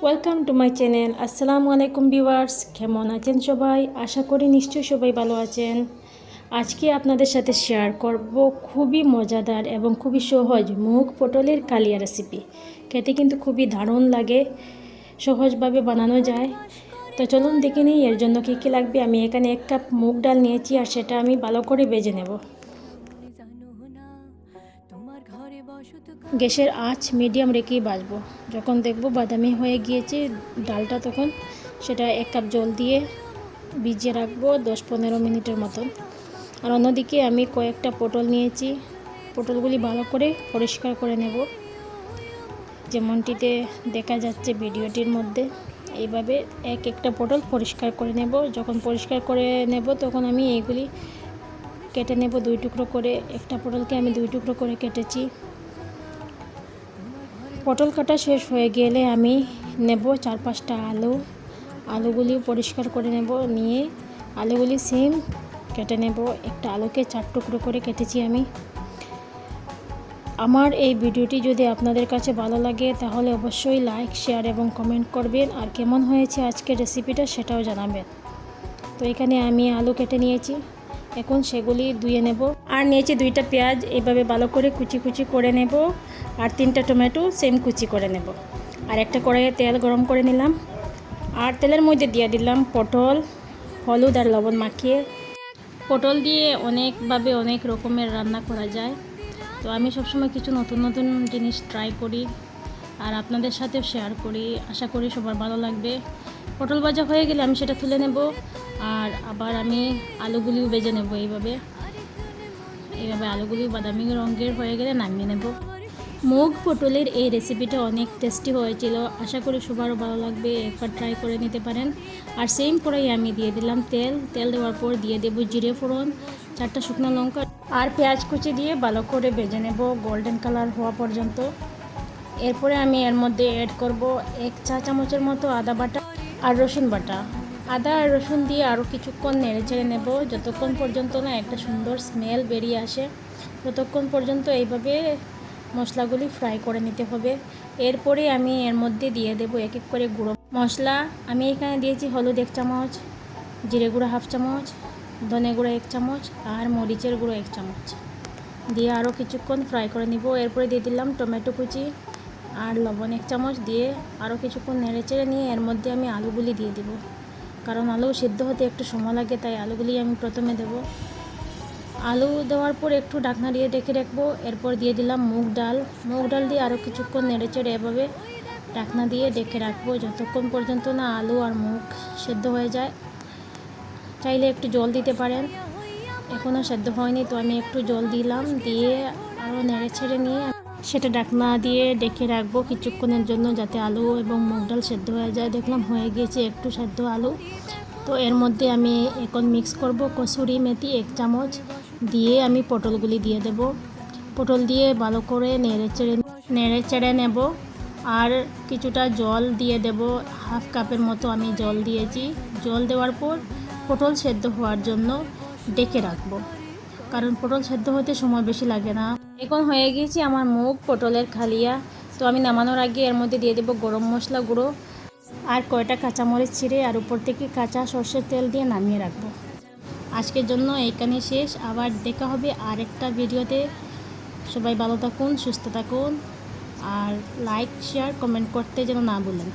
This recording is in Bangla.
Welcome to my channel. আসসালামু আলাইকুম ভিউয়ার্স, কেমন আছেন সবাই? আশা করি নিশ্চয়ই সবাই ভালো আছেন। আজকে আপনাদের সাথে শেয়ার করব খুবই মজাদার এবং খুবই সহজ মুগ পটলের কালিয়া রেসিপি। খেতে কিন্তু খুবই দারুণ লাগে, সহজভাবে বানানো যায়। তো চলুন দেখে নিই এর জন্য কী কী লাগবে। আমি এখানে 1 কাপ মুগ ডাল নিয়েছি আর সেটা আমি ভালো করে ভেজে নেব। গ্যাসের আঁচ মিডিয়াম রেখেই ভাজবো। যখন দেখব বাদামি হয়ে গিয়েছে ডালটা, তখন সেটা 1 কাপ জল দিয়ে ভিজিয়ে রাখবো 10-15 মিনিটের মতন। আর অন্যদিকে আমি কয়েকটা পটল নিয়েছি। পটলগুলি ভালো করে পরিষ্কার করে নেব, যেমনটিতে দেখা যাচ্ছে ভিডিওটির মধ্যে। এইভাবে একটা পটল পরিষ্কার করে নেব। যখন পরিষ্কার করে নেব তখন আমি এইগুলি কেটে নেব 2 টুকরো করে। একটা পটলকে আমি 2 টুকরো করে কেটেছি। পটল কাটা শেষ হয়ে গেলে আমি নেব 4-5টা আলু। আলুগুলি পরিষ্কার করে নেব, নিয়ে আলুগুলি সেম কেটে নেব। একটা আলুকে 4 টুকরো করে কেটেছি আমি। আমার এই ভিডিওটি যদি আপনাদের কাছে ভালো লাগে তাহলে অবশ্যই লাইক, শেয়ার এবং কমেন্ট করবেন। আর কেমন হয়েছে আজকের রেসিপিটা সেটাও জানাবেন। তো এখানে আমি আলু কেটে নিয়েছি, এখন সেগুলি ধুয়ে নেব। আর নিয়েছি 2টা পেঁয়াজ, এইভাবে ভালো করে কুচি কুচি করে নেব। আর 3টা টমেটো সেম কুচি করে নেব। আর একটা কড়াইয়ে তেল গরম করে নিলাম, আর তেলের মধ্যে দিয়ে দিলাম পটল, হলুদ আর লবণ মাখিয়ে। পটল দিয়ে অনেকভাবে অনেক রকমের রান্না করা যায়। তো আমি সবসময় কিছু নতুন নতুন জিনিস ট্রাই করি আর আপনাদের সাথেও শেয়ার করি। আশা করি সবার ভালো লাগবে। পটল ভাজা হয়ে গেলে আমি সেটা তুলে নেব, আর আবার আমি আলুগুলিও ভেজে নেব। এইভাবে আলুগুলি বাদামি রঙের হয়ে গেলে নামিয়ে নেব। মুগ পটলের এই রেসিপিটা অনেক টেস্টি হয়েছিল। আশা করি সবারও ভালো লাগবে, একবার ট্রাই করে নিতে পারেন। আর সেম করেই আমি দিয়ে দিলাম তেল দেওয়ার পর দিয়ে দেব জিরে ফোড়ন, 4টা শুকনো লঙ্কা আর পেঁয়াজ কুচি দিয়ে ভালো করে ভেজে নেব গোল্ডেন কালার হওয়া পর্যন্ত। এরপরে আমি এর মধ্যে অ্যাড করব 1 চা চামচের মতো আদা বাটা আর রসুন বাটা। আদা আর রসুন দিয়ে আরও কিছুক্ষণ নেড়ে চেড়ে নেব, যতক্ষণ পর্যন্ত না একটা সুন্দর স্মেল বেরিয়ে আসে, ততক্ষণ পর্যন্ত এইভাবে মশলাগুলি ফ্রাই করে নিতে হবে। এরপরে আমি এর মধ্যে দিয়ে দেব এক এক করে গুঁড়ো মশলা। আমি এখানে দিয়েছি হলুদ 1 চামচ, জিরে গুঁড়ো 1/2 চামচ, ধনে গুঁড়ো 1 চামচ আর মরিচের গুঁড়ো 1 চামচ দিয়ে আরও কিছুক্ষণ ফ্রাই করে নিব। এরপরে দিয়ে দিলাম টমেটো কুচি আর লবণ 1 চামচ দিয়ে আরও কিছুক্ষণ নেড়ে চেড়ে নিয়ে এর মধ্যে আমি আলুগুলি দিয়ে দিব। কারণ আলু সিদ্ধ হতে একটু সময় লাগে, তাই আলুগুলি আমি প্রথমে দেব। আলু দেওয়ার পর একটু ঢাকনা দিয়ে ঢেকে রাখবো। এরপর দিয়ে দিলাম মুগ ডাল দিয়ে আরও কিছুক্ষণ নেড়ে চেড়ে এভাবে ঢাকনা দিয়ে ঢেকে রাখবো, যতক্ষণ পর্যন্ত না আলু আর মুগ সেদ্ধ হয়ে যায়। চাইলে একটু জল দিতে পারেন, এখনও সেদ্ধ হয়নি তো আমি একটু জল দিলাম, দিয়ে আরও নেড়ে ছেড়ে নিয়ে সেটা ঢাকনা দিয়ে ঢেকে রাখবো কিছুক্ষণের জন্য, যাতে আলু এবং মুগ ডাল সেদ্ধ হয়ে যায়। দেখলাম হয়ে গিয়েছে একটু সেদ্ধ আলু। তো এর মধ্যে আমি এখন মিক্স করব কসুরি মেথি 1 চামচ দিয়ে আমি পটলগুলি দিয়ে দেব। পটল দিয়ে ভালো করে নেড়ে চেড়ে নেব। আর কিছুটা জল দিয়ে দেব, 1/2 কাপের মতো আমি জল দিয়েছি। জল দেওয়ার পর পটল সেদ্ধ হওয়ার জন্য ডেকে রাখবো, কারণ পটল সেদ্ধ হতে সময় বেশি লাগে না। এখন হয়ে গিয়েছে আমার মুগ পটলের কালিয়া। তো আমি নামানোর আগে এর মধ্যে দিয়ে দেব গরম মশলা গুঁড়ো আর কয়টা কাঁচামরিচ ছিঁড়ে, আর উপর থেকে কাঁচা সর্ষের তেল দিয়ে নামিয়ে রাখবো। আজকের জন্য এইখানে শেষ, আবার দেখা হবে আরেকটা ভিডিওতে। সবাই ভালো থাকুন, সুস্থ থাকুন, আর লাইক, শেয়ার, কমেন্ট করতে যেন না ভুলেন।